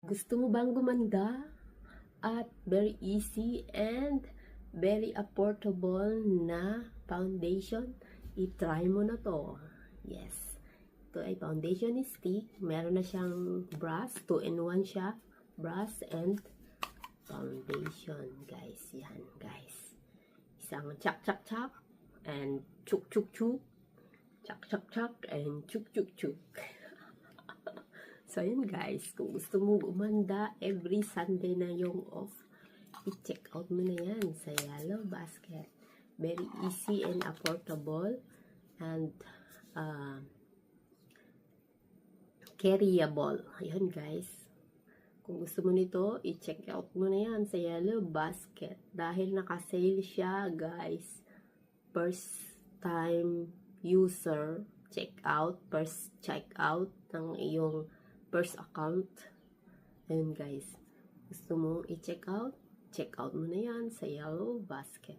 Gusto mo bang gumanda? At very easy and very affordable na foundation? I-try mo na to. Yes. Ito ay foundation stick. Meron na siyang brush. 2-in-1 siya. Brush and foundation. Guys. Yan, guys. Isang chak-chak-chak and chuk-chuk-chuk. Chak-chak-chak and chuk-chuk-chuk. So, yun guys, kung gusto mo gumanda, every Sunday na yung off, i-check out mo na yan sa Yellow Basket. Very easy and affordable and carryable. Ayan guys. Kung gusto mo nito, i-check out mo na yan sa Yellow Basket. Dahil naka-sale siya guys. First time user, first check out ng iyong first account. Ayun guys, gusto mo i-check out? Check out mo na yan sa Yellow Basket.